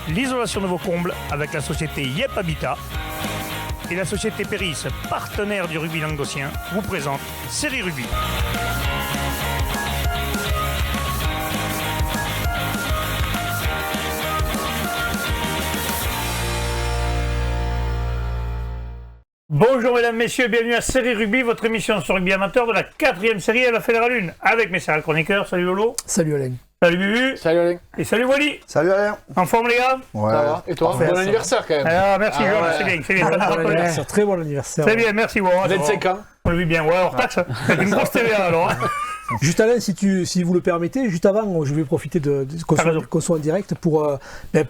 l'isolation de vos combles avec la société Yep Habitat. Et la société Péris, partenaire du rugby languedocien, vous présente Série Rugby. Bonjour mesdames, messieurs, bienvenue à Série Rugby, votre émission sur rugby amateur de la 4e série à la Fédérale 1. Avec mes chers chroniqueurs, salut Lolo. Salut Alain. Salut Bubu. Salut Alain. Et salut Wally. Salut Alain. En forme les gars? Ouais. Ça va. Et toi? Parfait, Bon ça anniversaire quand même. Ah, merci Georges, ouais. c'est bien, c'est bien. Bon anniversaire, très bon anniversaire. C'est bien, merci. Bon, 25 ans. On le vit bien, ouais, hors taxe. Avec une grosse TVA alors. Juste Alain, si vous le permettez, juste avant, je vais profiter qu'on soit en direct pour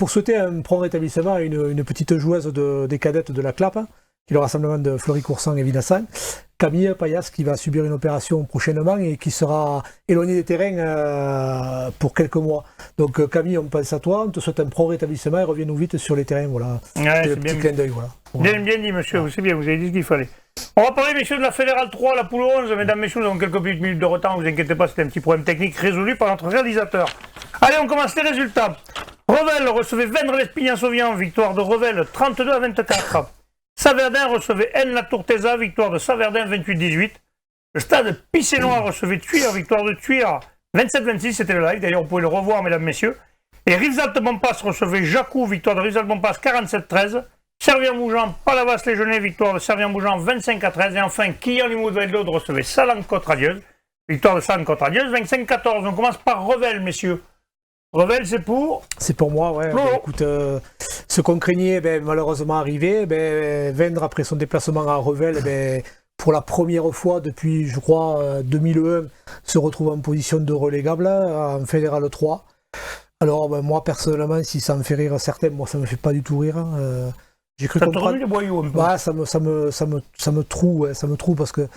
souhaiter un prompt rétablissement à une petite joueuse des cadettes de la CLAP, qui est le rassemblement de Fleury-Coursan et Vinassan, Camille Payas, qui va subir une opération prochainement et qui sera éloignée des terrains pour quelques mois. Donc Camille, on pense à toi, on te souhaite un prompt rétablissement et reviens-nous vite sur les terrains. Voilà. Ouais, c'est c'est un petit bien. clin d'œil. Voilà. Bien dit monsieur, c'est bien, vous avez dit ce qu'il fallait. On va parler messieurs de la Fédérale 3, la poule 11. Mesdames, messieurs, nous avons quelques petites minutes de retard, ne vous inquiétez pas, c'était un petit problème technique résolu par notre réalisateur. Allez, on commence les résultats. Revel recevait Vendre l'Espignan-Sauvian, victoire de Revel 32-24. Saverdin recevait N-la-Tourteza, victoire de Saverdin 28-18. Le stade Pissénois recevait Thuir, victoire de Thuir 27-26, c'était le live, d'ailleurs vous pouvez le revoir mesdames, messieurs. Et Rivesaltes-Bompas recevait Jacou, victoire de Rivesaltes-Bompas 47-13. Servien-Mougeant, Palavas-les-Genêts, victoire de Servien-Mougeant 25-13. Et enfin, Quillan-Limoux-de Receuvait Salan-Côte-Radieuse, victoire de Salan-Côte-Radieuse 25-14. On commence par Revel, messieurs. Revel, c'est pour? C'est pour moi, ouais. Écoute, ce qu'on craignait, malheureusement arrivé. Vendre, après son déplacement à Revel, pour la première fois depuis, je crois, 2001, se retrouve en position de relégable en Fédérale 3. Alors, moi, personnellement, si ça me fait rire certains, moi, ça me fait pas du tout rire. J'ai cru comprendre. Ça te les boyaux un peu. Ouais, ça me trouve parce que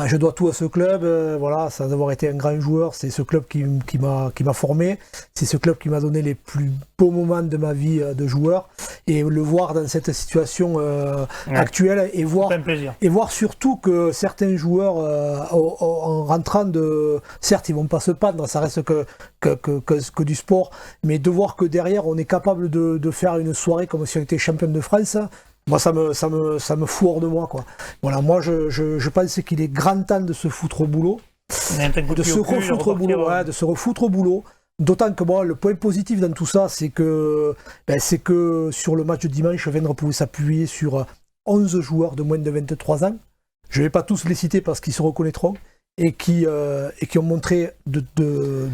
je dois tout à ce club, voilà, sans avoir été un grand joueur, c'est ce club qui m'a formé, c'est ce club qui m'a donné les plus beaux moments de ma vie de joueur, et le voir dans cette situation actuelle, et voir surtout que certains joueurs, en rentrant certes ils vont pas se pendre, ça reste que du sport, mais de voir que derrière on est capable de faire une soirée comme si on était champion de France. Moi, ça me fout hors de moi, quoi. Voilà, moi, je pense qu'il est grand temps de se foutre au boulot, de se refoutre au boulot. D'autant que le point positif dans tout ça, c'est que sur le match de dimanche, Vendre pouvait s'appuyer sur 11 joueurs de moins de 23 ans. Je ne vais pas tous les citer parce qu'ils se reconnaîtront et qui ont montré de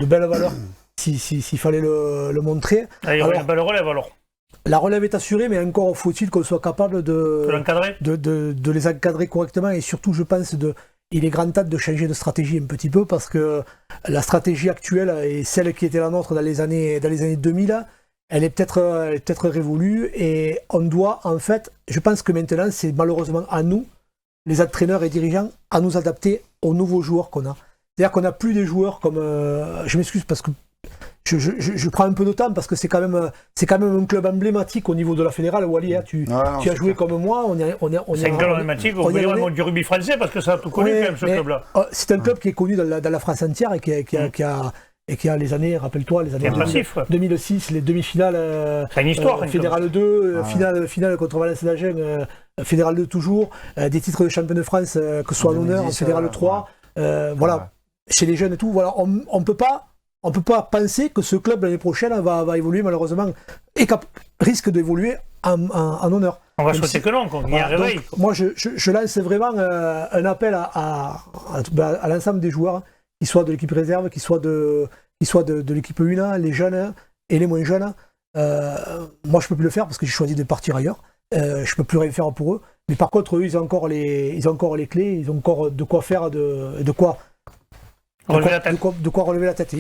belles valeurs s'il fallait le montrer. Il y aura une belle relève alors. La relève est assurée, mais encore faut-il qu'on soit capable de les encadrer correctement, et surtout, je pense, il est grand temps de changer de stratégie un petit peu, parce que la stratégie actuelle et celle qui était la nôtre dans les années 2000, elle est peut-être révolue, et on doit, en fait, je pense que maintenant, c'est malheureusement à nous, les entraîneurs et dirigeants, à nous adapter aux nouveaux joueurs qu'on a. C'est-à-dire qu'on n'a plus des joueurs comme... je m'excuse parce que je prends un peu de temps, parce que c'est quand même un club emblématique au niveau de la Fédérale. Wally, tu as joué comme moi. C'est un club emblématique du rugby français, parce que ça a tout connu quand même, ce club-là. C'est un club qui est connu dans la France entière, et qui a les années, rappelle-toi, les années 2006, les demi-finales, c'est une histoire, Fédérale 2, finale contre Valence d'Agen, Fédérale 2 toujours, des titres de champion de France, que ce soit en honneur, en Fédérale 3, voilà, chez les jeunes et tout. Voilà, on peut pas penser que ce club l'année prochaine va évoluer, malheureusement, et risque d'évoluer en honneur. On va souhaiter que non, qu'on y réveille. Moi, je lance vraiment un appel à l'ensemble des joueurs, qu'ils soient de l'équipe réserve, qu'ils soient de l'équipe 1, les jeunes et les moins jeunes. Moi, je peux plus le faire parce que j'ai choisi de partir ailleurs. Je peux plus rien faire pour eux. Mais par contre, eux, ils ont encore les clés, ils ont encore de quoi faire, de quoi relever la tête.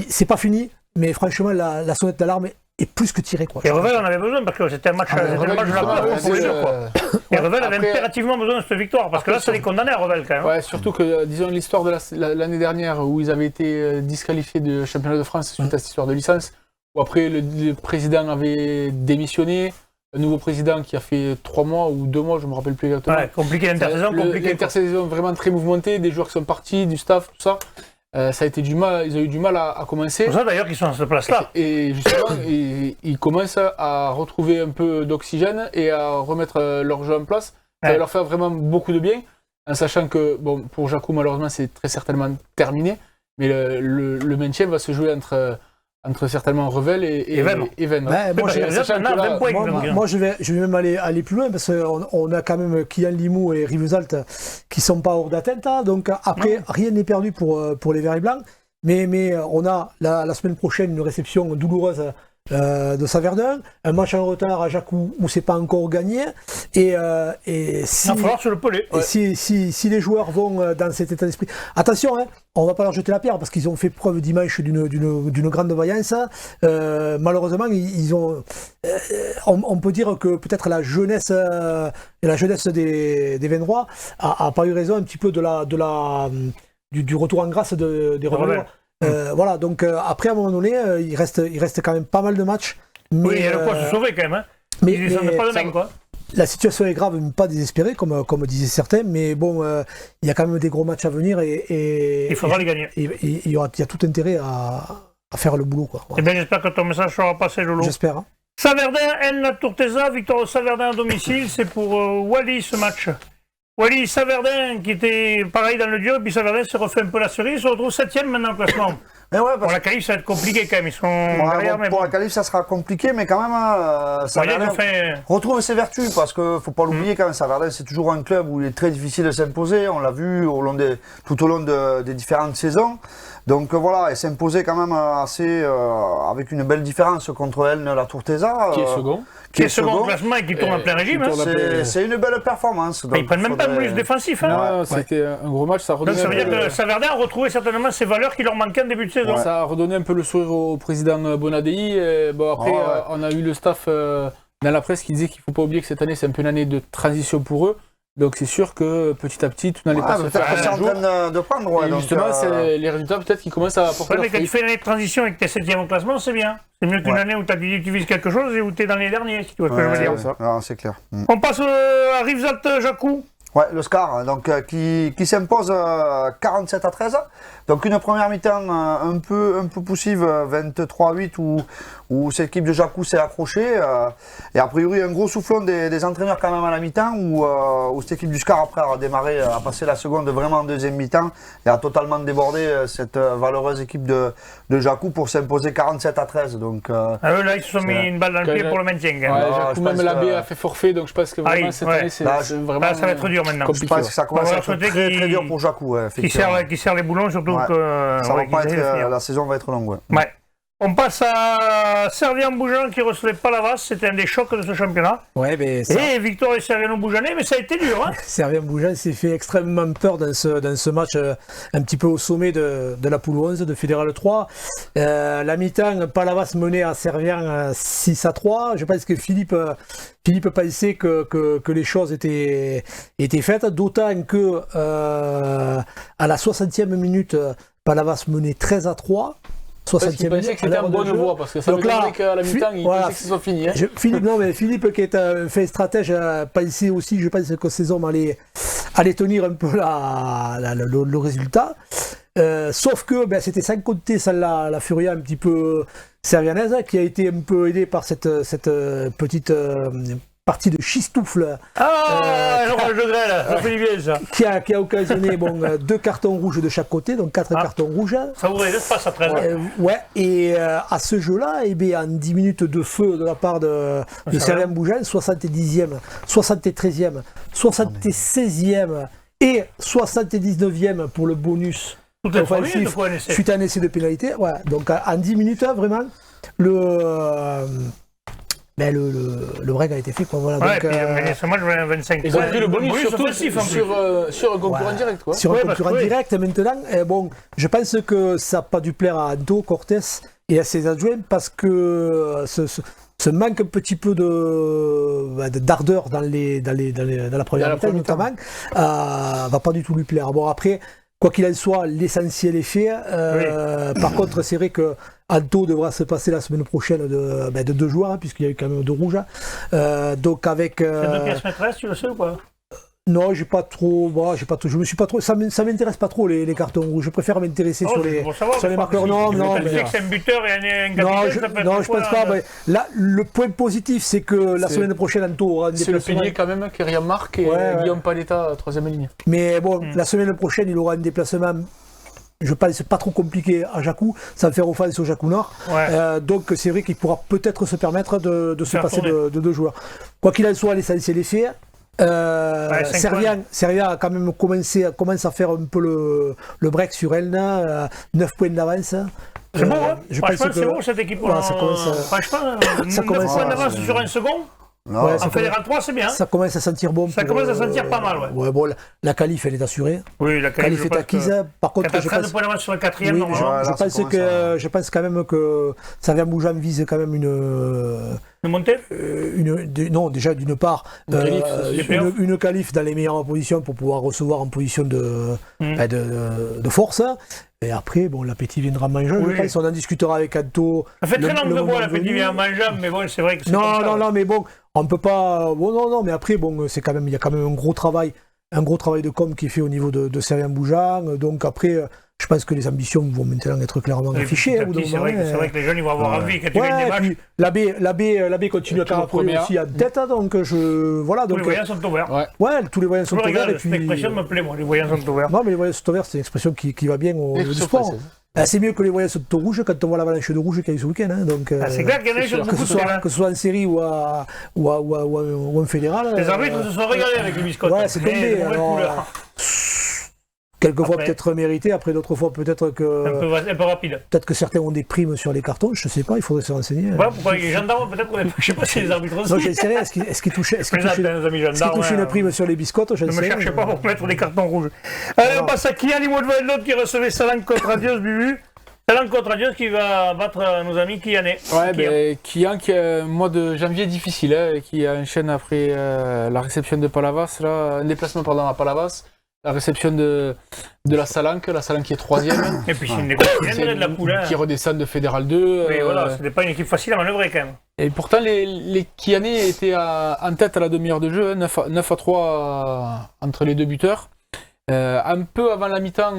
C'est pas fini, mais franchement, la sonnette d'alarme est plus que tirée, quoi. Et Revel en avait besoin, parce que c'était un match de la peur pour les deux, quoi. Et Revel avait impérativement besoin de cette victoire, parce que là, ça les condamnait à Revel, quand même. Ouais, surtout que, disons, l'histoire de l'année dernière, où ils avaient été disqualifiés du championnat de France suite à cette histoire de licence, où après le président avait démissionné, un nouveau président qui a fait 3 mois ou 2 mois, je ne me rappelle plus exactement. Ouais, compliqué l'intersaison, compliqué. L'intersaison vraiment très mouvementée, des joueurs qui sont partis, du staff, tout ça. ça a été ils ont eu du mal à commencer. C'est pour ça d'ailleurs qu'ils sont à cette place-là. Et justement, ils commencent à retrouver un peu d'oxygène et à remettre leur jeu en place. Ça va leur faire vraiment beaucoup de bien, en sachant que, bon, pour Jacou, malheureusement, c'est très certainement terminé, mais le maintien va se jouer entre certainement Revel et Vennes. Ouais, moi, je vais même aller plus loin parce qu'on a quand même Kylian Limou et Rivesaltes qui sont pas hors d'atteinte. Hein, donc après, rien n'est perdu pour les Verts et Blancs. Mais on a la semaine prochaine une réception douloureuse de Saverdun, un match en retard à Jacou où c'est pas encore gagné. Et si, il va falloir se le peler. Et si les joueurs vont dans cet état d'esprit, attention, hein, on va pas leur jeter la pierre parce qu'ils ont fait preuve dimanche d'une grande vaillance. Malheureusement, ils ont. On peut dire que peut-être la jeunesse des Vénrois a pas eu raison un petit peu du retour en grâce des Rebelles. Voilà, donc après à un moment donné, il reste quand même pas mal de matchs. Mais, oui, il y a de quoi se sauver quand même. Hein. Ils descendent pas de même, quoi. La situation est grave, mais pas désespérée, comme disaient certains, mais bon, il y a quand même des gros matchs à venir et il faudra les gagner. Il y a tout intérêt à faire le boulot, quoi. Voilà. Eh bien, j'espère que ton message sera passé, Lolo. J'espère. Hein. Saverdin, N. Tourteza, victoire au Saverdin à domicile, c'est pour Wally ce match. Wally Saverdin qui était pareil dans le duo, puis Saverdin se refait un peu la cerise, se retrouve 7ème maintenant au classement. Mais ouais, pour la qualif, ça va être compliqué quand même. Ils sont derrière, mais pour la qualif, ça sera compliqué, mais quand même, Saverdin retrouve ses vertus parce que faut pas l'oublier quand même. Saverdin, c'est toujours un club où il est très difficile de s'imposer. On l'a vu tout au long des différentes saisons. Donc voilà, et s'imposer quand même avec une belle différence contre elle, la Tourteza. Qui est second. Qui est second au classement et qui tourne en plein régime. C'est une belle performance. Donc, ils prennent même pas de plus défensif. Hein. C'était un gros match. Ça donc ça veut dire que Saverdin a retrouvé certainement ses valeurs qui leur manquaient en début de saison. Ça a redonné un peu le sourire au président Bonadei. Bon, après, on a eu le staff dans la presse qui disait qu'il ne faut pas oublier que cette année, c'est un peu une année de transition pour eux. Donc c'est sûr que petit à petit, tout n'allait pas se faire c'est en train de prendre. Ouais, et justement, c'est les résultats peut-être qui commencent à apporter. Mais quand tu fais une année de transition et que tu es 7ème au classement, c'est bien. C'est mieux qu'une année où tu vises quelque chose et où tu es dans les derniers, si tu vois ce que je veux dire. C'est clair. On passe à Rivesaltes Jacou. Ouais, le SCAR, donc, qui s'impose 47-13. Donc une première mi-temps un peu poussive, 23-8, où cette équipe de Jacou s'est accrochée. Et a priori, un gros soufflon des entraîneurs quand même à la mi-temps, où cette équipe du SCAR après a passé la seconde vraiment en deuxième mi-temps et a totalement débordé cette valeureuse équipe de Jacou pour s'imposer 47-13. Donc, là, ils se sont mis une balle dans le pied pour le maintien. Jacou, même la B a fait forfait, donc je pense que vraiment cette année, c'est vraiment. Ça va être dur maintenant. Je pense que ça commence à être très dur pour Jacou. Qui serre les boulons, surtout que. Ça va pas être, la saison va être longue. Ouais. On passe à Servien-Bougeant qui recevait Palavas, c'était un des chocs de ce championnat. Ouais, mais et victoire de Servien-Bougeanais, mais ça a été dur. Hein. Servien-Bougeant s'est fait extrêmement peur dans ce match, un petit peu au sommet de la poule 11 de Fédéral 3. La mi-temps, Palavas menait à Servien 6-3. Je pense que Philippe pensait que les choses étaient faites, d'autant que à la 60e minute, Palavas menait 13-3. 60e minute. Que c'était en bonne voie parce que ça veut dire qu'à la mi-temps, il pensait que ce soit fini. Hein. Philippe, qui est un fait stratège, pensait aussi, je pense que ces hommes allaient tenir un peu le résultat. Sauf que c'était sans compter la Furia un petit peu servianaise, qui a été un peu aidée par cette petite partie de Chistoufle. L'orage de grêle, ça fait du bien ça. Qui a occasionné 2 cartons rouges de chaque côté, donc 4 cartons rouges. Ça ouvrait l'espace à 13. Ouais, et à ce jeu-là, en 10 minutes de feu de la part de Servien-Bougeant, 70e, 73e, 76e et 79e pour le bonus offensif suite à un essai de pénalité. Ouais, donc en 10 minutes, vraiment, le break a été fait. Quoi, voilà, ouais, donc, ce match, 25. Ils ont pris le bonus surtout sur un concurrent direct. Quoi. Sur un concurrent direct, maintenant. Je pense que ça n'a pas dû plaire à Ando, Cortés et à ses adjoints parce que ce manque un petit peu d'ardeur dans la première mi-temps, notamment, va pas du tout lui plaire. Bon, après, quoi qu'il en soit, l'essentiel est fait. Par contre, c'est vrai que Anto devra se passer la semaine prochaine de 2 joueurs, puisqu'il y a eu quand même 2 rouges. Donc avec. C'est 2 pièces maîtresses, tu le sais ou pas? Non, j'ai pas trop. Je me suis pas trop. Ça m'intéresse pas trop les cartons rouges. Je préfère m'intéresser sur les marqueurs. Non. Tu sais que c'est un buteur et un capitaine, ça peut être non, je pense pas. Mais là, le point positif, c'est que la semaine prochaine, Anto aura un déplacement. C'est le pilier quand même, Kyrian Marc et Guillaume Paletta, 3e ligne. Mais bon, la semaine prochaine, il aura un déplacement. Je pense pas trop compliqué à Jacou, sans faire offense au Jacou Nord. Ouais. Donc c'est vrai qu'il pourra peut-être se permettre de se passer de 2 joueurs. Quoi qu'il en soit, l'essentiel est fait. Servia a quand même commence à faire un peu le break sur Elna, 9 points d'avance. C'est bon, hein. Franchement, c'est bon cette équipe. Franchement, 9 points d'avance sur un second. En Fédéral 3, c'est bien. Ça commence à sentir bon. Ça commence à sentir pas mal, ouais. Bon, la qualif, elle est assurée. Oui, la qualif est acquise. Par contre, je pense... points d'avance sur le 4e, oui, je pense quand même que Servia Moujam vise quand même une montée non, déjà d'une part, une qualif dans les meilleures positions pour pouvoir recevoir en position de force. Et après, bon, l'appétit viendra manger. Je pense, on en discutera avec Anto. Ça fait très longtemps que l'appétit vient mangeable, mais bon, c'est vrai que c'est non, mais bon, on peut pas. Bon, non, mais après, bon, c'est quand même, il y a quand même un gros travail de com qui est fait au niveau de Servia Moujam. Donc après, je pense que les ambitions vont maintenant être clairement affichées. C'est vrai que les jeunes ils vont avoir envie quand tu gagnes des matchs. L'abbé continue à caractérer aussi en tête, donc voilà. Tous les voyants sont ouverts. Ouais, tous les voyants sont ouverts. Cette expression me plaît, moi, les voyants sont ouverts. Non, mais les voyants sont ouverts, c'est une expression qui va bien au sport. C'est mieux que les voyants sont au rouge quand on voit l'avalanche de rouge qu'il y a eu ce week-end. C'est clair qu'il y en a eu sur beaucoup de terrain. Que ce soit en série ou en fédéral. Les arbitres se sont régalés avec les biscottes. Ouais, c'est tombé. Quelquefois peut-être mérité, après d'autres fois peut-être que. Un peu rapide. Peut-être que certains ont des primes sur les cartons, je sais pas, il faudrait se renseigner. Ouais, pourquoi les gendarmes peut-être, je sais pas si les arbitres aussi. Non, je ne sais rien, est-ce qu'ils touchaient une prime sur les biscottes, je ne sais. Ne me cherchez pas pour mettre des cartons rouges. Allez, on passe à Kian Limoude-Vendôme qui recevait Salan contre Radios, Bubu. Salan contre Radios qui va battre nos amis Kianais. Ouais, Kian qui a un mois de janvier difficile, qui enchaîne après la réception de Palavas, un déplacement à Palavas. La réception de la Salanque qui est 3e. Et puis c'est une équipe de la poule. Qui redescend de Fédéral 2. Mais voilà, c'était pas une équipe facile à manœuvrer quand même. Et pourtant, les Kianais étaient en tête à la demi-heure de jeu, 9-3 entre les deux buteurs. Un peu avant la mi-temps,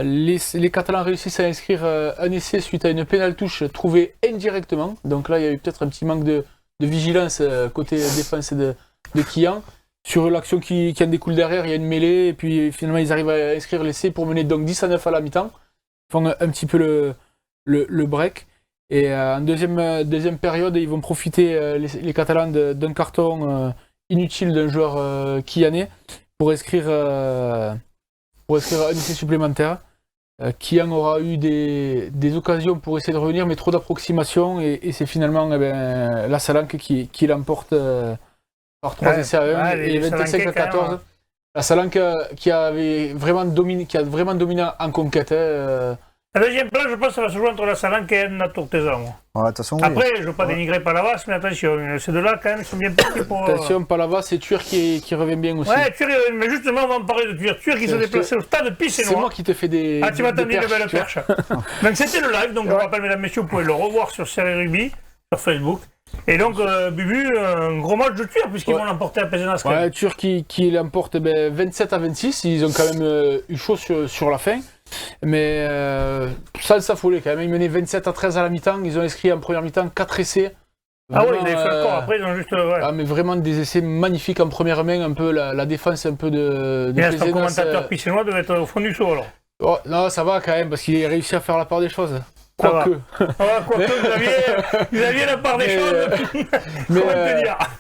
les Catalans réussissent à inscrire un essai suite à une pénale touche trouvée indirectement. Donc là, il y a eu peut-être un petit manque de vigilance côté défense de Kian. Sur l'action qui en découle derrière, il y a une mêlée, et puis finalement ils arrivent à inscrire l'essai pour mener donc 10-9 à la mi-temps. Ils font un petit peu le break. Et en deuxième période, ils vont profiter, les Catalans, d'un carton inutile d'un joueur kianais pour inscrire un essai supplémentaire. Kian aura eu des occasions pour essayer de revenir, mais trop d'approximations, et c'est finalement la Salanque qui l'emporte. Par 3 essais à 1 et 25 à 14. La Salanque qui a vraiment dominé en conquête. La deuxième place, je pense que ça va se jouer entre la Salanque et Edna Tourtezan. Après, je ne veux pas dénigrer Palavas, mais attention, ces deux-là, quand même, ils sont bien partis pour. Attention, Palavas et Tuur qui revient bien aussi. Ouais, Tuur, mais justement, on va en parler de Tuur. Tuur qui s'est déplacé au stade de Pissenois. C'est moi qui te fais des. Ah, tu m'as tendu de belles perches. Donc, c'était le live, donc je rappelle, mesdames, messieurs, vous pouvez le revoir sur Série Rugby, sur Facebook. Et donc, Bubu, un gros match de Tuur, puisqu'ils vont l'emporter à Pézenas. Ouais, Tuur qui l'emporte 27 à 26. Ils ont quand même eu chaud sur la fin. Mais sans s'affoler quand même. Ils menaient 27 à 13 à la mi-temps. Ils ont inscrit en première mi-temps 4 essais. Vraiment, oui, ils avaient fait le corps. Après, ils ont juste. Ah, mais vraiment des essais magnifiques en première main. Un peu la défense, un peu de Pézenas. Et ton commentateur Pissenois devait être au fond du saut alors. Oh, non, ça va quand même, parce qu'il a réussi à faire la part des choses. Quoique. Vous aviez la part des choses. Mais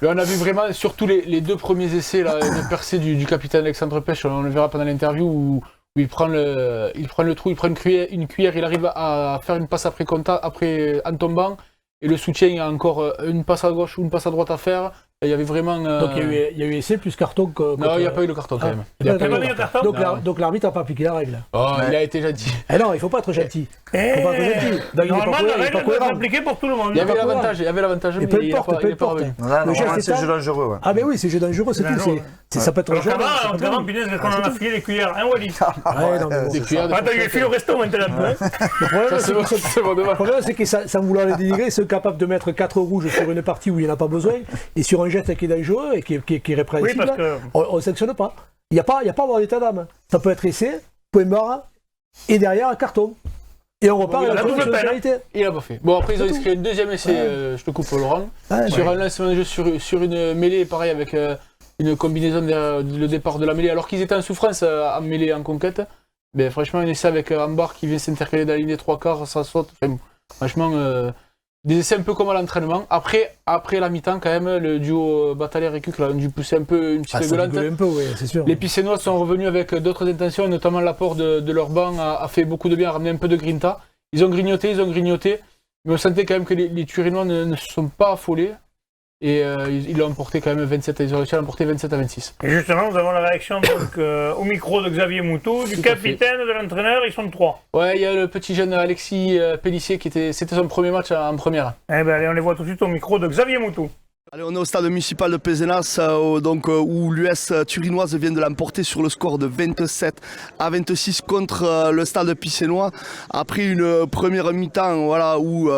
on a vu vraiment, surtout les deux premiers essais, là, une percée du capitaine Alexandre Pêche, on le verra pendant l'interview, où il prend le trou, il prend une cuillère, il arrive à faire une passe après en tombant, et le soutien, il y a encore une passe à gauche ou une passe à droite à faire. Il y avait vraiment. Donc il y a eu essai plus carton que. Non, il n'y a pas eu le carton quand même. Il n'y a pas eu le carton. Donc l'arbitre n'a pas appliqué la règle. Oh, il a été gentil. Eh non, il ne faut pas être gentil. Il faut pas être gentil. Normalement, la règle doit être appliquée pour tout le monde. Il y avait l'avantage, mais il n'est pas revenu. C'est jeu dangereux. Ah, mais oui, c'est jeu dangereux, c'est tout. Ça peut être un jeu. Avant, punaise, qu'on en a filé les cuillères. Hein, Wally? Des cuillères. Attends, il est filé au resto maintenant. Le problème, c'est que sans vouloir les dénigrer, ils sont capables de mettre 4 rouges sur une partie où il n'y en a pas besoin, et sur un geste qui est dangereux et qui est répréhensible, Oui, parce que... on ne sanctionne pas. Il n'y a pas à avoir d'état d'âme. Ça peut être essai, point barre, et derrière un carton. Et on repart Bon, à la double peine. nationalité. Il n'a pas fait. Bon, après, ils ont C'est inscrit un deuxième essai, je te coupe, Laurent. Ouais, Sur un lancement de jeu sur une mêlée, pareil, avec une combinaison le départ de la mêlée, alors qu'ils étaient en souffrance en mêlée, en conquête. Mais franchement, un essai avec Ambar qui vient s'intercaler dans la ligne des trois quarts, ça saute. Enfin, franchement, des essais un peu comme à l'entraînement. Après la mi-temps, quand même, le duo Bataille-Récuc a dû pousser un peu une petite ça rigolante. rigole un peu, oui, c'est sûr. Les Pissénois sont revenus avec d'autres intentions, notamment l'apport de leur banc a fait beaucoup de bien, a ramené un peu de grinta. Ils ont grignoté, mais on sentait quand même que les Turinois ne se sont pas affolés. Et ils l'ont emporté quand même 27, ils ont réussi à l'emporter 27-26. Et justement, nous avons la réaction donc, au micro de Xavier Moutou, du Tout à capitaine, de l'entraîneur, ils sont 3. Ouais, il y a le petit jeune Alexis Pellissier c'était son premier match en première. Eh ben allez, on les voit tout de suite au micro de Xavier Moutou. Allez, on est au stade municipal de Pézenas, où l'US turinoise vient de l'emporter sur le score de 27-26 contre le stade pissénois. Après une première mi-temps où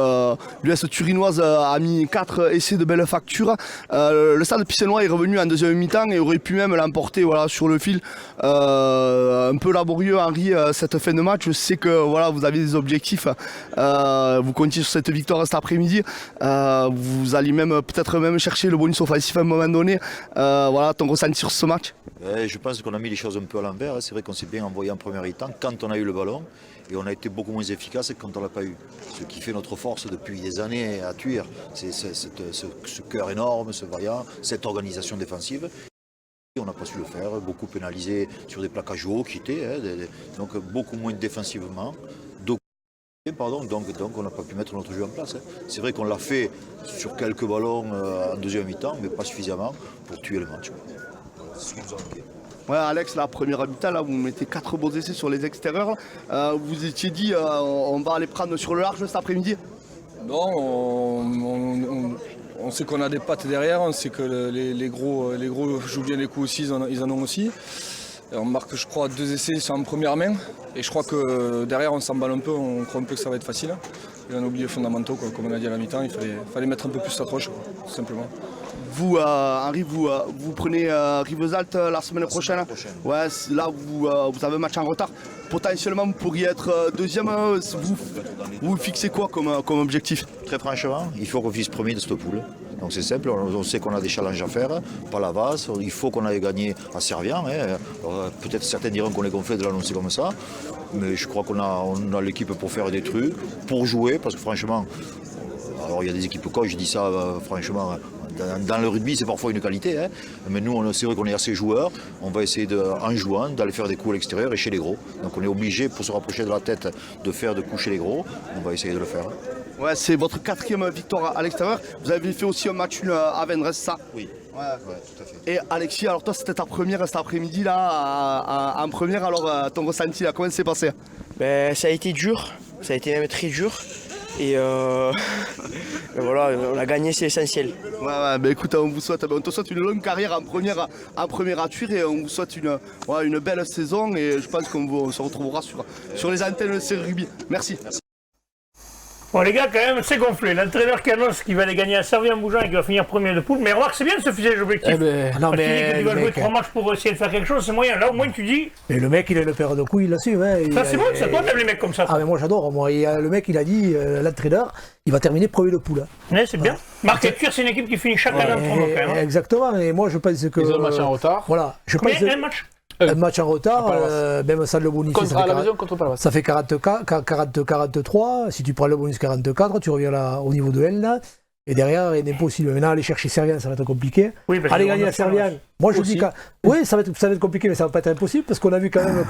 l'US turinoise a mis 4 essais de belle facture, le stade pissénois est revenu en deuxième mi-temps et aurait pu même l'emporter sur le fil. Un peu laborieux, Henri, cette fin de match. Je sais que vous avez des objectifs, vous comptiez sur cette victoire cet après-midi. Vous allez peut-être chercher le bonus offensif à un moment donné. Ton ressenti sur ce match? Je pense qu'on a mis les choses un peu à l'envers. C'est vrai qu'on s'est bien envoyé en première mi-temps quand on a eu le ballon et on a été beaucoup moins efficace quand on ne l'a pas eu. Ce qui fait notre force depuis des années à Thuir, c'est ce cœur énorme, ce vaillant, cette organisation défensive. On n'a pas su le faire, beaucoup pénalisé sur des plaquages hauts qui étaient, donc beaucoup moins défensivement. Donc on n'a pas pu mettre notre jeu en place. C'est vrai qu'on l'a fait sur quelques ballons en deuxième mi-temps, mais pas suffisamment pour tuer le match. C'est ce qui nous a manqué. Ouais, Alex, la première mi-temps, vous mettez 4 beaux essais sur les extérieurs. Vous étiez dit, on va aller prendre sur le large cet après-midi? Non, on sait qu'on a des pattes derrière, on sait que les gros jouent bien les coups aussi, ils en ont aussi. Et on marque, je crois, 2 essais sur en première main. Et je crois que derrière, on s'emballe un peu, on croit un peu que ça va être facile. Et on a oublié les fondamentaux, comme on a dit à la mi-temps, il fallait mettre un peu plus l'approche, tout simplement. Vous, Henri, vous prenez Rivesaltes la semaine prochaine. Ouais, là, vous avez un match en retard. Potentiellement, vous pourriez être deuxième. Vous fixez quoi comme objectif? Très franchement, il faut qu'on finisse premier de cette poule. Donc c'est simple, on sait qu'on a des challenges à faire, pas la vase, il faut qu'on aille gagner à Servien. Peut-être certains diront qu'on est gonflé de l'annoncer comme ça, mais je crois qu'on a l'équipe pour faire des trucs, pour jouer, parce que franchement, alors il y a des équipes coach, je dis ça franchement, dans le rugby c'est parfois une qualité, mais nous c'est vrai qu'on est assez joueurs, on va essayer en jouant d'aller faire des coups à l'extérieur et chez les gros. Donc on est obligé pour se rapprocher de la tête de faire des coups chez les gros, on va essayer de le faire. Ouais, c'est votre 4e victoire à l'extérieur. Vous avez fait aussi un match à Vendres, ça? Oui. Ouais, tout à fait. Et Alexis, alors toi c'était ta première cet après-midi là, en première, alors ton ressenti là, comment c'est passé? Ça a été dur, ça a été même très dur. Et voilà, on a gagné, c'est essentiel. Ouais, écoute, on te souhaite une longue carrière en première à Thuir et on vous souhaite une belle saison et je pense qu'on se retrouvera sur les antennes de série rugby. Merci. Bon les gars, quand même, c'est gonflé. L'entraîneur qui annonce qu'il va aller gagner à Servien-Bougeant et qu'il va finir premier de poule. Mais remarque, c'est bien de se fixer les objectifs. non, Parce mais que tu vas jouer 3 matchs pour essayer de faire quelque chose, c'est moyen. Là, au moins, tu dis. Mais le mec, il a le père de couilles, il l'assume. Ça, c'est bon, ça toi, t'aimes les mecs comme ça. Ah, mais moi, j'adore. Le mec, il a dit, l'entraîneur, il va terminer premier de poule. Ouais, c'est bien. Marc et Thuir, c'est une équipe qui finit chaque année en tournoi, quand même. Exactement. Et moi, je pense que. Ils ont un match en retard. Voilà. Combien un match? Un match en retard, même sans le bonus. À la maison contre Palavas. Ça fait 43. Si tu prends le bonus 44, tu reviens là, au niveau de L. Là, et derrière, il est impossible. Maintenant, aller chercher Servien, ça va être compliqué. Oui, aller gagner à Servien. Moi, je dis que. Oui, ça va être compliqué, mais ça va pas être impossible parce qu'on a vu quand même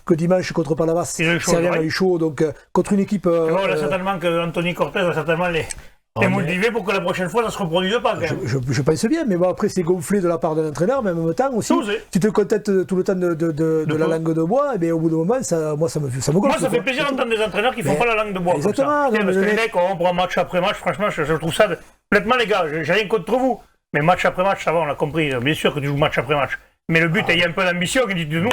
que dimanche contre Palavas, Servien a eu chaud. Donc, contre une équipe. Là, certainement que Anthony Cortez va certainement les motiver pour que la prochaine fois, ça se reproduise pas. Quand même. Je pense bien, mais bon, après, c'est gonflé de la part de l'entraîneur, mais en même temps aussi. Tu te contentes tout le temps de la langue de bois, et au bout d'un moment, ça me gonfle. Moi, ça fait plaisir d'entendre des entraîneurs qui font pas la langue de bois. Exactement. Parce que les mecs, on prend match après match, franchement, je trouve ça. Complètement, les gars, j'ai rien contre vous. Mais match après match, ça va, on a compris. Bien sûr que tu joues match après match. Mais le but, il y a un peu d'ambition qui dit nous,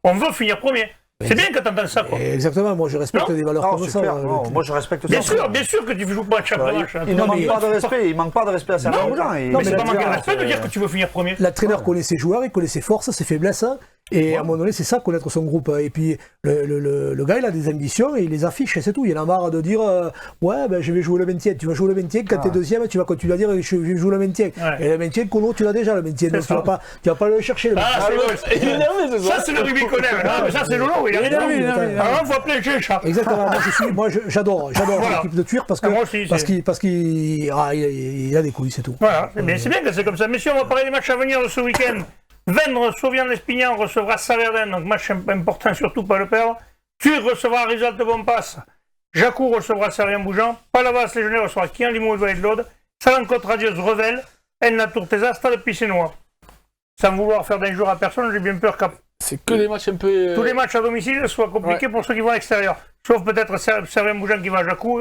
on veut finir premier. C'est bien que tu entends ça, quoi. Exactement, moi je respecte des valeurs comme ça. Non, moi je respecte Bien ça. sûr que tu joues pas à chaque match. Il ne manque pas de respect, il manque pas de respect à certains gens. Mais c'est pas manquer de respect de dire que tu veux finir premier. L'entraîneur connaît ses joueurs, il connaît ses forces, ses faiblesses. Et à un moment donné, c'est ça, connaître son groupe. Et puis, le gars, il a des ambitions et il les affiche, et c'est tout. Il en a marre de dire ouais, ben, je vais jouer le maintien. Tu vas jouer le maintien, quand t'es deuxième, tu vas continuer à dire je vais jouer le maintien. Ouais. Et le maintien, Colo, tu l'as déjà, le maintien. Donc, tu vas pas le chercher. Le ça, c'est le rugby qu'on aime. Non, ça, c'est Lolo. Il est énervé. Alors, il faut appeler le chat. Exactement. Moi, j'adore l'équipe de Tuir parce qu'il a des couilles, c'est tout. Voilà. Mais c'est bien que c'est comme ça. Messieurs, on va parler des matchs à venir de ce week-end. Vendre, Sauvian-l'Espignan recevra Saverdin, donc match important, surtout pas le perdre. Tuir recevra Rizalte Bonpass. Jacou recevra Servien-Bougeant. Palavas, Légionnaire recevra Kian Limoux et Vallée de l'Aude. Salancote Radieuse Revel. Elna Tourtesa, Stade Pissénois. Sans vouloir faire d'injure à personne, j'ai bien peur qu'à. C'est que des matchs un peu. Tous les matchs à domicile soient compliqués pour ceux qui vont à l'extérieur. Sauf peut-être Servien-Bougeant qui va à Jacou.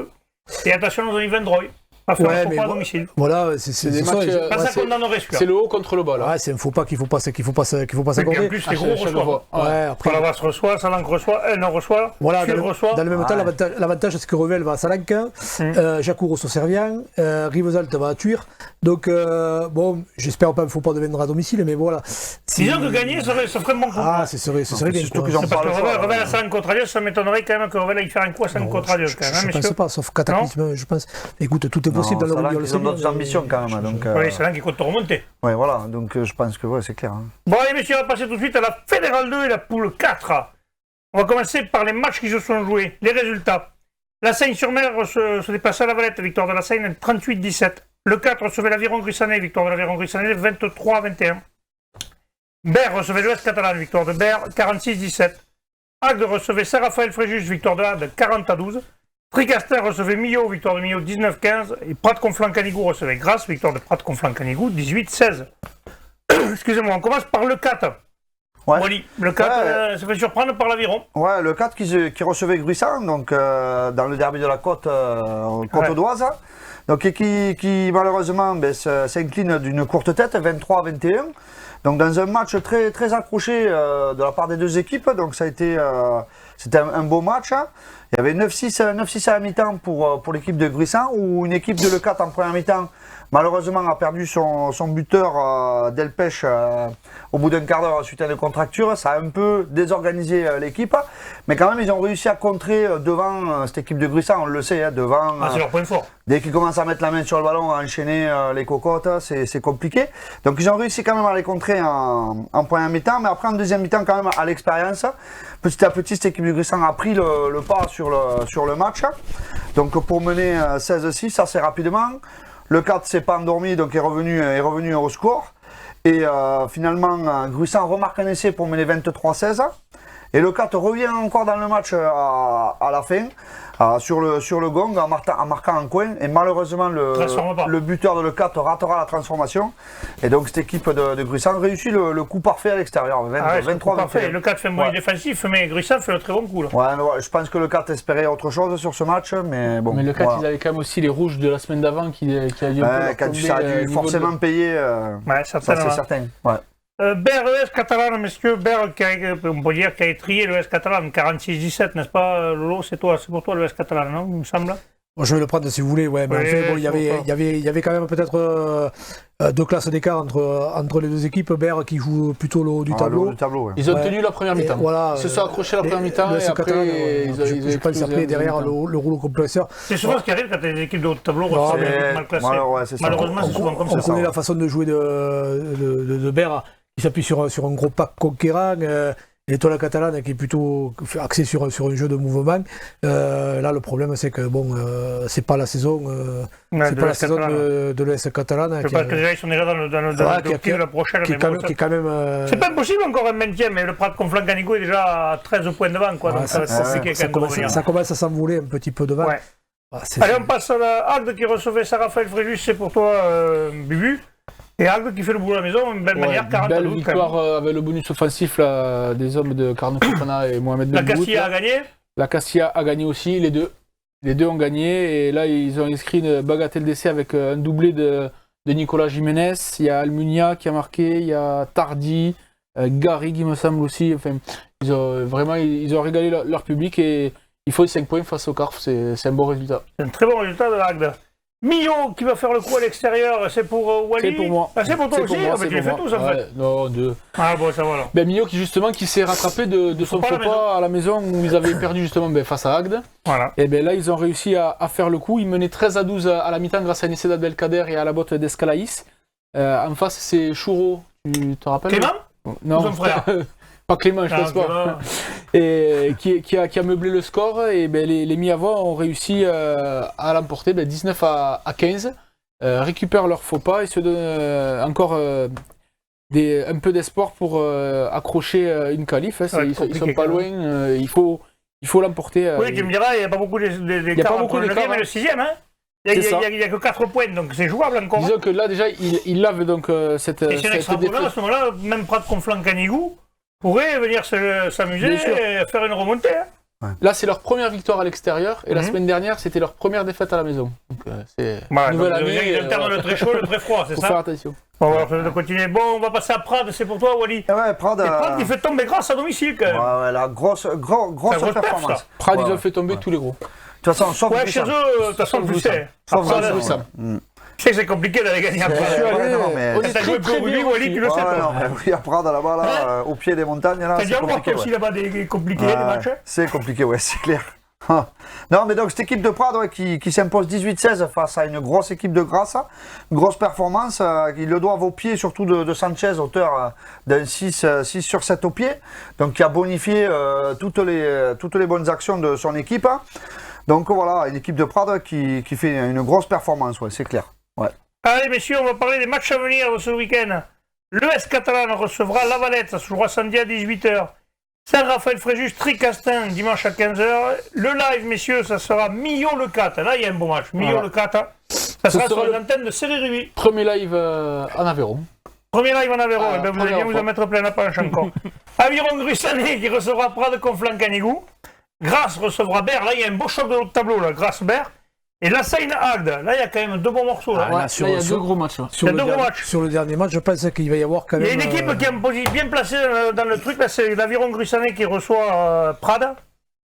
Et attention, dans une Vendroy. Pas faire un faux pas à domicile. Voilà, c'est des matchs. Ça condamnerait celui-là. C'est le haut contre le bas là. Ouais, c'est un faux pas qu'il faut pas s'accorder. En plus, les gros reçoivent. Ouais, après. Palavas reçoit, Salanque reçoit, Elna reçoit. Voilà, reçoit. Dans le même temps, l'avantage c'est que Revel va à Salanque, Jacou reçoit Servien, Rivesaltes va à Tuir. Donc, bon, j'espère pas, il ne faut pas devenir à domicile, mais voilà. Disons que gagner, ça ferait bon coup. Ah, ce serait bien. Surtout qu'ils en parce que parlent. Revel à Salanque contre Radios, ça m'étonnerait quand même que Revel aille faire un coup à Salanque contre Radios. Je ne pense pas, sauf cataclysme, je pense. Écoute, tout est possible dans le rugby. Ils ont d'autres ambitions quand même. Oui, Salanque qui compte remonter. Oui, voilà, donc je pense que c'est clair. Bon, allez, messieurs, on va passer tout de suite à la Fédérale 2 et la poule 4. On va commencer par les matchs qui se sont joués. Les résultats. La Seine-sur-Mer se déplace à la Valette, victoire de la Seine 38-17. Le 4 recevait l'Aviron Grissanet, victoire de l'Aviron Grissanet 23-21. Berre recevait l'Ouest Catalane, victoire de Berre 46-17. Agde recevait Saint-Raphaël-Fréjus, victoire de Agde 40-12. Tricastin recevait Millau, victoire de Millau 19-15. Et Prat-Conflans-Canigou recevait Grasse, victoire de Prat-Conflans-Canigou 18-16. Excusez-moi, on commence par le 4. Ouais. Wally, le 4 se fait surprendre par l'Aviron. Ouais, le 4 qui recevait Gruissant, donc dans le derby de la Côte, Côte d'Oise. Donc, qui malheureusement s'incline d'une courte tête, 23-21. Donc dans un match très, très accroché de la part des deux équipes, donc ça a été c'était un beau match. Il y avait 9-6 à la mi-temps pour l'équipe de Gruissant, où une équipe de Le4 en première mi-temps malheureusement a perdu son buteur Delpech au bout d'un quart d'heure suite à une contracture. Ça a un peu désorganisé l'équipe, mais quand même ils ont réussi à contrer devant cette équipe de Gruissant, on le sait, devant. C'est leur point fort. Dès qu'ils commencent à mettre la main sur le ballon, à enchaîner les cocottes, c'est compliqué. Donc ils ont réussi quand même à les contrer en première mi-temps, mais après en deuxième mi-temps quand même à l'expérience. Petit à petit, cette équipe de Gruissant a pris le pas sur le match. Donc pour mener 16-6 assez rapidement. Le 4 s'est pas endormi, donc est revenu au score. Et finalement, Gruissant remarque un essai pour mener 23-16. Et le 4 revient encore dans le match à la fin, sur le gong, en marquant un coin. Et malheureusement, le buteur de le 4 ratera la transformation. Et donc cette équipe de Gruissant réussit le coup parfait à l'extérieur, 23-21. Le 4 fait un bon défensif, mais Gruissant fait le très bon coup. Là. Ouais, je pense que le 4 espérait autre chose sur ce match, mais bon. Mais le 4, ils avaient quand même aussi les rouges de la semaine d'avant qui a dû quand tu as dû forcément payer, ça c'est certain. Ouais. Berre, ES Catalan, messieurs, Berre, on peut dire, qui a étrié l'ES Catalan, 46-17, n'est-ce pas, Lolo? C'est pour toi l'ES Catalan, non, il me semble? Moi, je vais le prendre si vous voulez, ouais. Mais en fait, bon, il y avait quand même peut-être 2 classes d'écart entre les deux équipes. Berre qui joue plutôt le haut du tableau. Ouais. Ils ont tenu la première mi-temps. Voilà, ils se sont accrochés à la première mi-temps et après, je pense après derrière le rouleau compresseur. C'est souvent ce qui arrive quand les équipes de haut de tableau reçoivent mal classées. Malheureusement, c'est souvent comme ça. On connaît la façon de jouer de Berre. Il s'appuie sur un gros pack conquérant, l'étoile catalane qui est plutôt axée sur un jeu de mouvement. Là, le problème, c'est que c'est pas la saison, de l'ES catalane. Je pense que déjà, ils sont déjà dans le de la prochaine. C'est pas impossible encore un maintien, mais le Prat-Conflans-Canigou est déjà à 13 points devant. Quoi, donc ça commence à s'envoler un petit peu devant. Ouais. Allez, on passe à la Agde qui recevait Saint-Raphaël-Fréjus, c'est pour toi, Bubu. Et Agde qui fait le boulot à la maison, une belle manière, 40 belle victoire avec le bonus offensif là, des hommes de Carnot Fofana et Mohamed Ben. La Castilla a gagné. La Castilla a gagné aussi, les deux. Les deux ont gagné et là ils ont inscrit une bagatelle d'essai avec un doublé de Nicolas Jiménez. Il y a Almunia qui a marqué, il y a Tardy, Garrigue il me semble aussi. Enfin, Ils ont régalé leur public et il faut 5 points face au Carf, c'est un bon résultat. C'est un très bon résultat de l'Agde. Millau qui va faire le coup à l'extérieur, c'est pour Wally. C'est pour moi. Ah, c'est pour toi aussi, c'est tu les fais tous en fait. Non, deux. Ah bon, ça va alors. Ben, Millau qui s'est rattrapé de son faux pas à la maison où ils avaient perdu justement face à Agde. Voilà. Et ben là, ils ont réussi à faire le coup. Ils menaient 13-12 à la mi-temps grâce à un essai d'Abdelkader et à la botte d'Escalaïs. En face, c'est Chouro. Tu te rappelles? Clément? Non, son frère. Pas Clément, je pense pas. Et qui a meublé le score. Et ben, les Miavois ont réussi à l'emporter 19 à 15. Récupèrent leur faux pas et se donnent encore un peu d'espoir pour accrocher une qualif. Hein. Ils sont pas loin. Il faut l'emporter. Oui, tu me diras, il n'y a pas beaucoup d'écart entre le 9e et le 6e. Hein. Il n'y a que 4 points, donc c'est jouable encore. Disons que là, déjà, il lave donc cette. Et c'est un extra à ce moment-là, même Prat Conflans Canigou pourrait venir s'amuser et faire une remontée. Hein. Ouais. Là, c'est leur première victoire à l'extérieur et la semaine dernière, c'était leur première défaite à la maison. Donc, c'est nouvelle année. Il alterne le très chaud et le très froid, c'est ça? Faut faire attention. Bon, on va continuer. Bon, on va passer à Prades, c'est pour toi, Wally. Ouais, Prades. Et Prades, il fait tomber grâce à domicile quand même. Ouais, la grosse performance. Prades, ils ont fait tomber tous les gros. De toute façon, sauf chez eux, de toute façon, tu sais. Sauf Bruxelles. Je sais que c'est compliqué d'aller gagner à Prades. Quand t'as joué pour Wally, Wally, tu le sais pas. Oui, à Prades, là-bas, au pied des montagnes, là, c'est compliqué. T'as dit encore aussi là-bas des compliqués, les matchs? C'est compliqué, ouais, c'est clair. Non, mais donc cette équipe de Prades qui s'impose 18-16 face à une grosse équipe de Grasse, grosse performance, ils le doivent au pied surtout de Sanchez, auteur d'un 6 sur 7 au pied, donc qui a bonifié toutes les bonnes actions de son équipe. Donc voilà, une équipe de Prades qui fait une grosse performance, ouais, c'est clair. Ouais. Allez messieurs, on va parler des matchs à venir de ce week-end. L'ES Catalan recevra La Valette, ça se jouera samedi à 18h. Saint-Raphaël-Fréjus, Tricastin, dimanche à 15h. Le live, messieurs, ça sera Millau-le 4. Là, il y a un beau match. Millau-le 4. Ça sera sur l'antenne de Série-Ruby. Premier live en Aveyron. Premier live en Aveyron. Vous allez bien vous en mettre plein la panche encore. Aviron-Grussané qui recevra Prades Conflans Canigou. Grasse recevra Berre. Là, il y a un beau choc de l'autre tableau. Grasse-Berre. Et la Seine-Agde, là il y a quand même deux bons morceaux. Là, il y a deux gros matchs. Sur le dernier match, je pense qu'il va y avoir quand même. Il y a une équipe qui est bien placée dans le truc, là c'est l'Aviron Grussané qui reçoit Prades.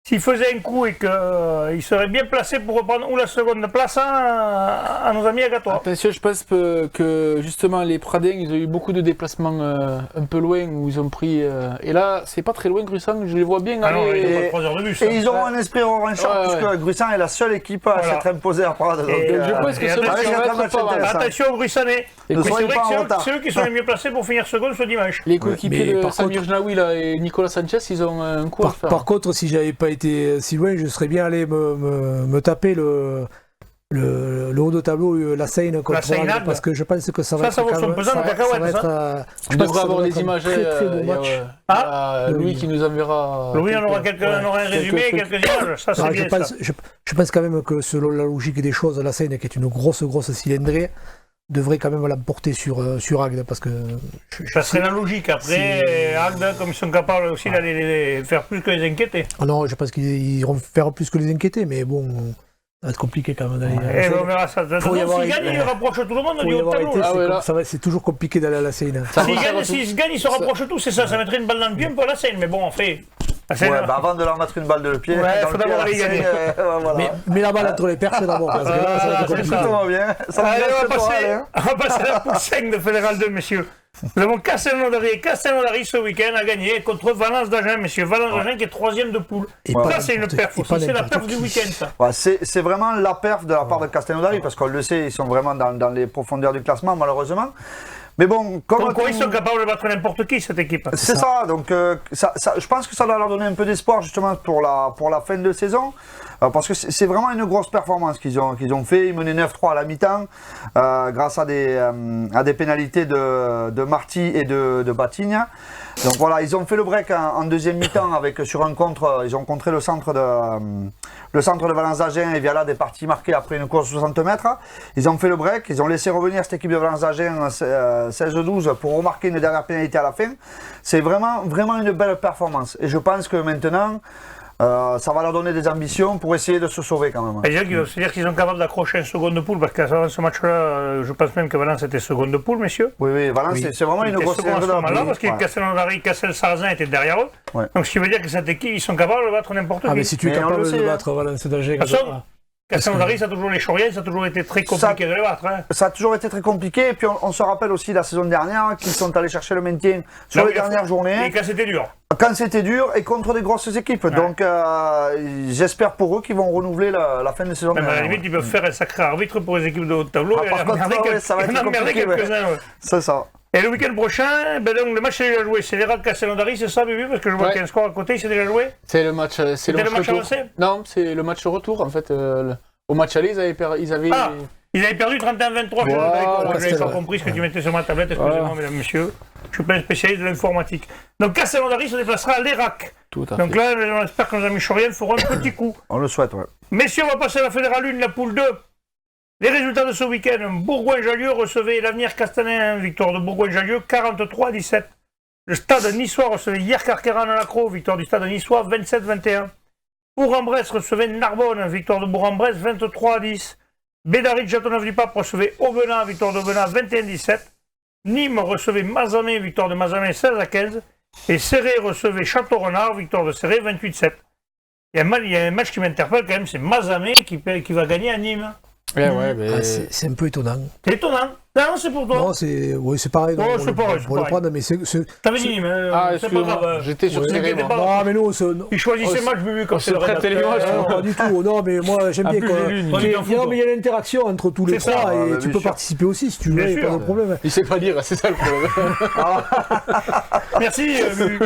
S'il faisait un coup et qu'il serait bien placé pour reprendre ou la seconde place à nos amis agatois. Attention, je pense que justement les Pradins, ils ont eu beaucoup de déplacements un peu loin où ils ont pris. Et là, c'est pas très loin Gruissan, je les vois bien aller. 3 heures de bus. Et ils auront un esprit revanchard puisque Gruissan est la seule équipe à s'être imposée à Prades. Donc je pense que ça va être pas mal. Attention aux Gruissanais. C'est vrai que c'est eux qui sont les mieux placés pour finir second ce dimanche. Les coéquipiers de Samir Jnaoui et Nicolas Sanchez, ils ont un coup à faire. Par contre, si j'avais pas été si loin, je serais bien allé me taper le haut de tableau, la Seine contre Agde, parce que je pense que ça va être. Ça vaut son pesant de cacahuètes. Je devrais avoir des images. Très beau match. Louis qui nous enverra. Louis, on aura un résumé, quelques images. Ça, c'est bien. Je pense quand même que selon la logique des choses, la Seine, qui est une grosse cylindrée, devrait quand même l'emporter sur Agde, parce que... Ça serait la logique. Après, Agde, comme ils sont capables aussi d'aller faire plus que les inquiéter. Non, je pense qu'ils iront faire plus que les inquiéter, mais bon, ça va être compliqué quand même d'aller... on verra ça. S'ils gagnent, ils rapprochent tout le monde du haut tableau. C'est toujours compliqué d'aller à la Seine. S'ils gagnent, ils se rapprochent tous, c'est ça. Ça mettrait une balle dans le pied un peu à la Seine, mais bon, on fait... avant de leur mettre une balle de le pied, il faut d'abord aller gagner. Mais la balle entre les perches d'abord, parce que là, ça va être compliqué. On va passer à la poule 5 de Fédéral 2, messieurs. Nous avons Castelnaudary ce week-end à gagner contre Valence d'Agen, messieurs. Valence d'Agen qui est 3e de poule. Ça, c'est une perf aussi. C'est la perf du week-end, ça. C'est vraiment la perf de la part de Castelnaudary, parce qu'on le sait, ils sont vraiment dans les profondeurs du classement, malheureusement. Mais bon, comme ils sont capables de battre n'importe qui, cette équipe. C'est ça, donc je pense que ça doit leur donner un peu d'espoir justement pour la fin de saison, parce que c'est vraiment une grosse performance qu'ils ont fait. Ils menaient 9-3 à la mi-temps, grâce à des pénalités de Marty et de Batigne. Donc voilà, ils ont fait le break en deuxième mi-temps sur un contre, ils ont contré le centre de Valence d'Agen et Viala des parties marquées après une course de 60 mètres. Ils ont fait le break, ils ont laissé revenir cette équipe de Valence d'Agen 16-12 pour remarquer une dernière pénalité à la fin. C'est vraiment une belle performance. Et je pense que maintenant, ça va leur donner des ambitions pour essayer de se sauver quand même. C'est-à-dire qu'ils sont capables d'accrocher un seconde poule, parce qu'avant ce match-là, je pense même que Valence était seconde poule, messieurs. Oui, Valence, c'est vraiment une grosse erreur. Parce que Castelnaudary, Castel-Sarrazin était derrière eux. Ouais. Donc ce qui veut dire que cette équipe, ils sont capables de battre n'importe qui. Ah, mais si tu es capable de battre Valence d'Alger, Castelnaudary, ça a toujours les Choriens, ça a toujours été très compliqué de les battre. Hein. Ça a toujours été très compliqué. Et puis on se rappelle aussi la saison dernière qu'ils sont allés chercher le maintien sur les dernières journées. Et quand c'était dur. Quand c'était dur et contre des grosses équipes. Ouais. Donc j'espère pour eux qu'ils vont renouveler la fin de saison. Même à la limite, ils peuvent faire un sacré arbitre pour les équipes de haut tableau. Par contre, ça va être compliqué. C'est ça. Et le week-end prochain, donc, le match est déjà joué. C'est les Rats de Castelnaudary, c'est ça, Bibi? Parce que je vois qu'il y a un score à côté, c'est déjà joué? C'est le match, c'est le match avancé? Non, c'est le match retour. En fait, au match aller, ils avaient perdu 31-23. Voilà, je n'avais pas compris ce que tu mettais sur ma tablette. Excusez-moi, mesdames, messieurs. Je ne suis pas un spécialiste de l'informatique. Donc Castelnaudary se déplacera à l'Irak. Donc là, on espère que nos amis choriens feront un petit coup. On le souhaite, ouais. Messieurs, on va passer à la Fédérale 1, la poule 2. Les résultats de ce week-end, Bourgoin-Jallieu recevait l'Avenir Castanin, victoire de Bourgoin-Jallieu, 43-17. Le Stade niçois recevait hier Carqueran-Lacroix, victoire du Stade niçois, 27-21. Bourg-en-Bresse recevait Narbonne, victoire de Bourg-en-Bresse, 23-10. Bédaric-Châteauneuf-du-Pape recevait Aubenas, victoire d'Aubenas, 21-17. Nîmes recevait Mazamet, victoire de Mazamet, 16-15. Et Serré recevait Château-Renard, victoire de Serré, 28-7. Il y a un match qui m'interpelle quand même, c'est Mazamet qui va gagner à Nîmes. C'est un peu étonnant. C'est étonnant. Non, c'est pour toi. Non, c'est pareil. Non, c'est pareil. Pour le prendre, mais c'est. T'avais dit Nîmes, c'est pas grave. J'étais sur Serré. Non, mais nous, il choisit ses matchs, Bubu, comme c'est le Non, pas du tout. Non, mais moi, j'aime bien. Il y a l'interaction entre tous les trois et tu peux participer aussi si tu veux, il n'y a pas de problème. Il sait pas dire, c'est ça le problème. Merci, Bubu.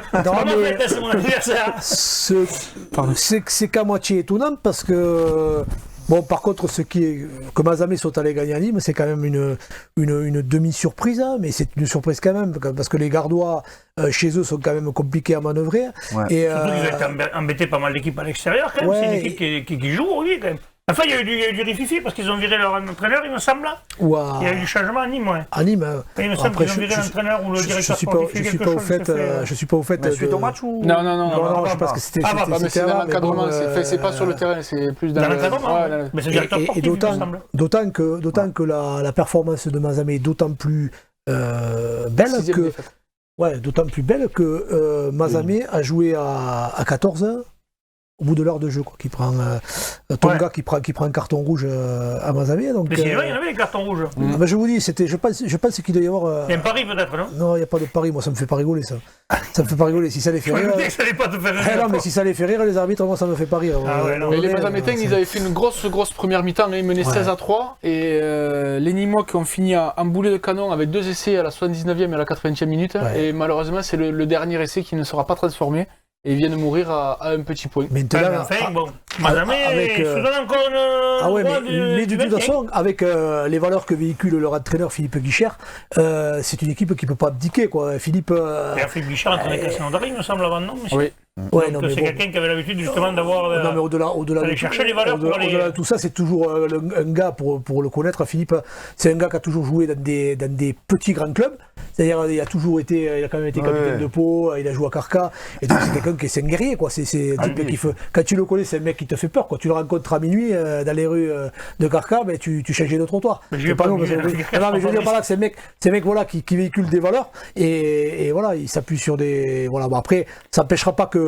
C'est mon anniversaire. C'est qu'à moitié étonnant parce que. Bon, par contre, que Mazamet soit allé gagner à Nîmes, c'est quand même une demi-surprise, hein, mais c'est une surprise quand même, parce que les Gardois, chez eux, sont quand même compliqués à manœuvrer. Ouais. Et surtout qu'ils ont été embêtés pas mal d'équipes à l'extérieur, quand même. Ouais, c'est une équipe qui joue, oui, quand même. Enfin, il y a eu du rififi parce qu'ils ont viré leur entraîneur, il me semble. Ouah. Il y a eu du changement à Nîmes, ouais. À Nîmes. Il me semble qu'ils ont viré l'entraîneur ou le directeur sportif. Je suis pas au fait. Suite au match ou Non, je pense que c'était. C'est dans l'encadrement, c'est pas sur le terrain, c'est plus dans l'encadrement. Mais c'est le directeur sportif, il me semble. D'autant que la performance de Mazamet est d'autant plus belle que. Ouais, d'autant plus belle que Mazamet a joué à 14h. Au bout de l'heure de jeu, quoi, qui prend Tonga qui prend un carton rouge à Mazamet. Donc, mais sinon, il y en avait des cartons rouges. Ben, je vous dis, je pense qu'il doit y avoir. Il y a un pari peut-être, non? Non, il n'y a pas de pari, moi ça me fait pas rigoler ça. Ça me fait pas rigoler. Si ça les fait rire. Ça allait pas te faire rire. Non, mais si ça les fait rire, les arbitres, moi ça me fait pas rire. Mais les Mazamétains, ils avaient fait une grosse première mi-temps, ils menaient 16-3. Et les Nîmois qui ont fini en boulet de canon avec 2 essais à la 79e et à la 80e minute. Et malheureusement, c'est le dernier essai qui ne sera pas transformé. Et ils viennent mourir à un petit point. Maintenant, enfin, bon, Mazamet se donne encore mais de toute façon, avec les valeurs que véhicule leur entraîneur Philippe Guichard, c'est une équipe qui ne peut pas abdiquer, quoi. Philippe Guichard entraînait Castelnaudary, il me semble, avant, non, monsieur? Oui. Ouais, c'est quelqu'un qui avait l'habitude justement d'avoir. Non, mais au-delà de chercher les valeurs. Au-delà de tout ça, c'est toujours un gars, pour le connaître, Philippe, c'est un gars qui a toujours joué dans des petits grands clubs. C'est-à-dire, il a quand même été capitaine de Pau, il a joué à Carca, et donc c'est quelqu'un qui est un guerrier, quoi. C'est un type qui fait. Quand tu le connais, c'est un mec qui te fait peur, quoi. Tu le rencontres à minuit dans les rues de Carca, ben tu changeais de trottoir. Mais je veux dire par là que c'est un mec voilà, qui véhicule des valeurs, et voilà, il s'appuie sur des. Voilà, bon, après, ça n'empêchera pas que.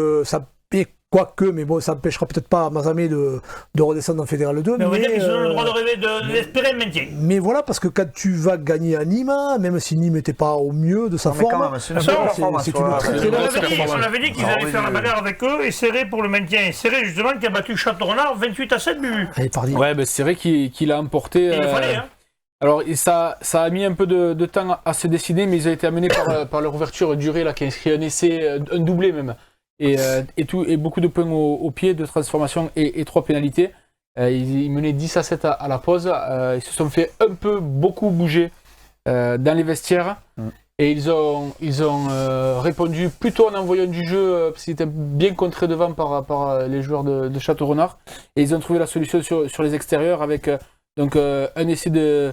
Mais bon, ça n'empêchera peut-être pas Mazamet de redescendre en Fédéral 2. Mais on va dire qu'ils ont le droit de rêver d'espérer le maintien. Mais voilà, parce que quand tu vas gagner à Nîmes, même si Nîmes n'était pas au mieux de sa forme, c'est une très très bonne performance. On avait dit qu'ils allaient faire la bagarre avec eux et Serré pour le maintien. Et Serré, justement, qui a battu Château-Renard 28-7 buts. Ouais, ben Serré qui l'a emporté. Il fallait, hein. Alors ça a mis un peu de temps à se décider, mais ils ont été amenés par leur ouverture Duré, là, qui a inscrit un essai, un doublé même. Et beaucoup de points au pied de transformation et 3 pénalités. Ils menaient 10-7 à la pause. Ils se sont fait beaucoup bouger dans les vestiaires. Et ils ont répondu plutôt en envoyant du jeu, parce qu'ils étaient bien contrés devant par les joueurs de Château-Renard. Et ils ont trouvé la solution sur les extérieurs avec un essai de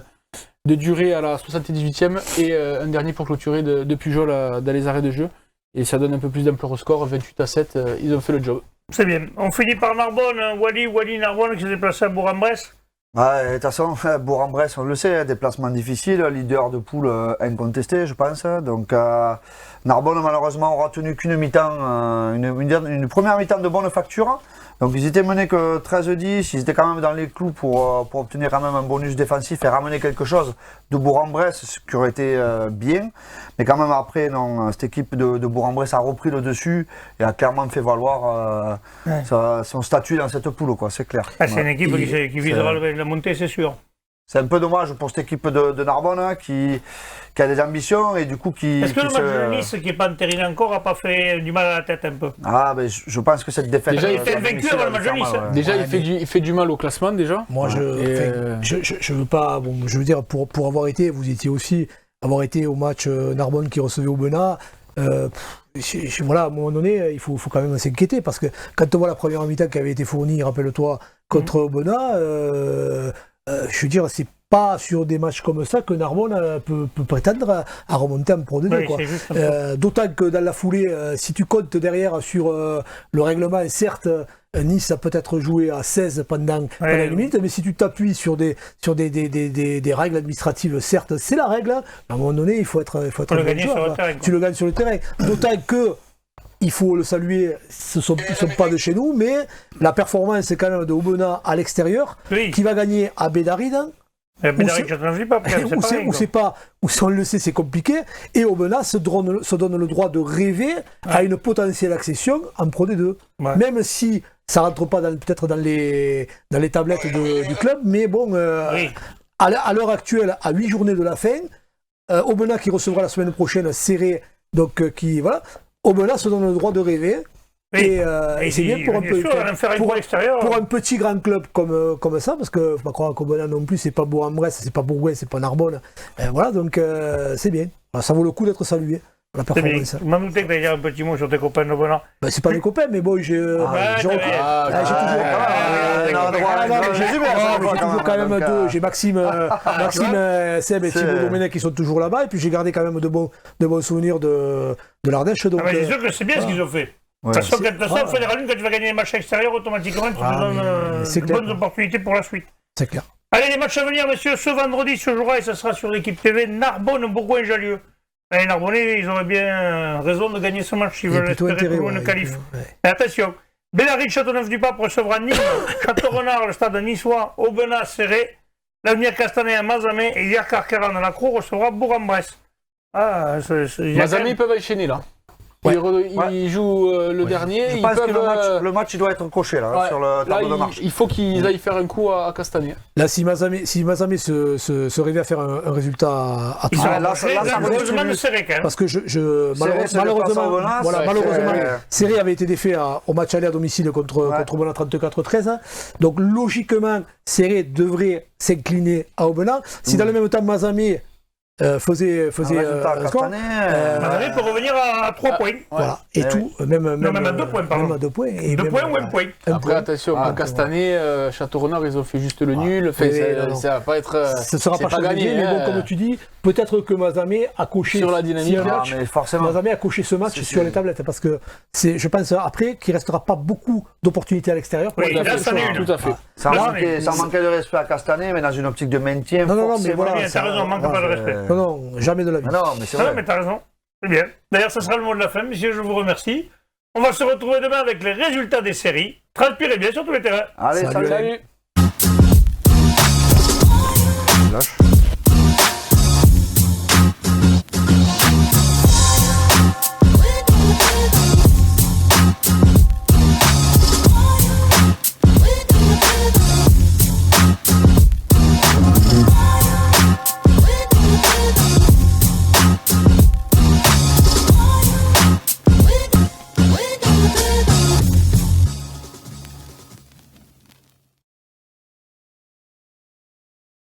Duré à la 78e et un dernier pour clôturer de Pujol dans les arrêts de jeu. Et ça donne un peu plus d'ampleur au score, 28-7, ils ont fait le job. C'est bien. On finit par Narbonne, Wally Narbonne qui s'est déplacé à Bourg-en-Bresse. Ouais, de toute façon, Bourg-en-Bresse, on le sait, déplacement difficile, leader de poule incontesté, je pense. Donc, Narbonne, malheureusement, aura tenu qu'une mi-temps, une première mi-temps de bonne facture. Donc, ils étaient menés que 13-10, ils étaient quand même dans les clous pour obtenir quand même un bonus défensif et ramener quelque chose de Bourg-en-Bresse, ce qui aurait été bien. Mais quand même, après, non, cette équipe de Bourg-en-Bresse a repris le dessus et a clairement fait valoir son statut dans cette poule, quoi, c'est clair. C'est une équipe qui visera la montée, c'est sûr. C'est un peu dommage pour cette équipe de Narbonne hein, qui a des ambitions et du coup qui... Est-ce que le match de Nice, qui n'est pas entériné encore, n'a pas fait du mal à la tête un peu? Ah, ben je pense que cette défaite... Déjà, il fait vaincu avant le match de Nice. Déjà, il fait du mal au classement, déjà. Moi, je veux pas... Bon, je veux dire, pour avoir été, vous étiez aussi, avoir été au match Narbonne qui recevait Aubenas, voilà, à un moment donné, il faut quand même s'inquiéter parce que quand on voit la première mi-temps qui avait été fournie, rappelle-toi, contre Aubenas, je veux dire, c'est pas sur des matchs comme ça que Narbonne peut prétendre à remonter en Pro D2. Oui, d'autant que dans la foulée, si tu comptes derrière sur le règlement, certes, Nice a peut-être joué à 16 pendant une minute, mais si tu t'appuies sur des règles administratives, certes, c'est la règle. À un moment donné, il faut être le gagner sur le terrain. Tu le gagnes sur le terrain. D'autant que il faut le saluer, ils ne sont pas de chez nous, mais la performance c'est quand même de Aubenas à l'extérieur, qui va gagner à Bédaride. Où si on le sait, c'est compliqué. Et Aubenas se donne le droit de rêver à une potentielle accession en Pro D2. Ouais. Même si ça ne rentre pas peut-être dans les tablettes du club, mais bon, à l'heure actuelle, à 8 journées de la fin, Aubenas qui recevra la semaine prochaine Serré, donc Aubenas se donne le droit de rêver. Et c'est bien pour un petit grand club comme ça, parce que ne faut pas croire qu'Aubenas non plus, c'est pas Bourg-en-Bresse, c'est pas Bourgoin, c'est pas Narbonne. Voilà, donc c'est bien. Alors, ça vaut le coup d'être salué. La performance. Je m'en doutais que tu allais dire un petit mot sur tes copains d'Aubenas. Ben, c'est pas des copains, mais bon, j'ai toujours quand même deux. J'ai Maxime, Seb et Thibaut Domenech qui sont toujours là-bas, et puis j'ai gardé quand même de bons souvenirs de l'Ardèche. C'est sûr que c'est bien ce qu'ils ont fait. De toute façon, Fédéral, quand tu vas gagner les matchs extérieurs, automatiquement, tu te donnes de bonnes opportunités pour la suite. C'est clair. Allez, les matchs à venir, messieurs, ce vendredi se jouera, et ce sera sur l'équipe TV, Narbonne-Bourgoin-Jallieu. Les Narbonnais, ils auraient bien raison de gagner ce match s'ils veulent espérer plus loin le qualif. Et attention, Bédaride, Châteauneuf-du-Pape recevra Nîmes, Château-Renard, le stade niçois, Aubenas, Serré, l'Avenir Castanet à Mazamet et Hier Carqueran à la Croix recevra Bourg-en-Bresse. Mazamet, ils peuvent enchaîner là. Ils jouent le dernier. Je pense que le match il doit être coché là, sur le tableau de marche. Il faut qu'ils aillent faire un coup à Castanet. Là, si Mazamet se réveille à faire un résultat à 3, malheureusement de Serré quand même. Parce que malheureusement, Serré avait été défait au match aller à domicile contre Aubenas 34-13. Donc logiquement, Serré devrait s'incliner à Aubenas. Si dans le même temps Mazamet faisait un score. Mazamet peut revenir à 3 points. Voilà. Et tout, même à 2 points, pardon. Même à 2 points. 2 points ou 1 point. Après, attention, à Castanet, Château-Renard, ils ont fait juste le nul. Ça va pas être. Ce ne sera pas gagné, mais bon, comme tu dis, peut-être que Mazamet a coché sur la dynamique. Mazamet a coché ce match sur les tablettes parce que je pense après qu'il ne restera pas beaucoup d'opportunités à l'extérieur. Oui, là, ça n'est tout à fait. Ça manquait de respect à Castanet, mais dans une optique de maintien. Non, mais voilà. T'as raison, manque pas de respect. Non, jamais de la vie. Non, mais c'est vrai. Mais t'as raison. C'est bien. D'ailleurs, ce sera le mot de la fin, messieurs, je vous remercie. On va se retrouver demain avec les résultats des séries. Transpirez bien sur tous les terrains. Allez, salut. Lâche.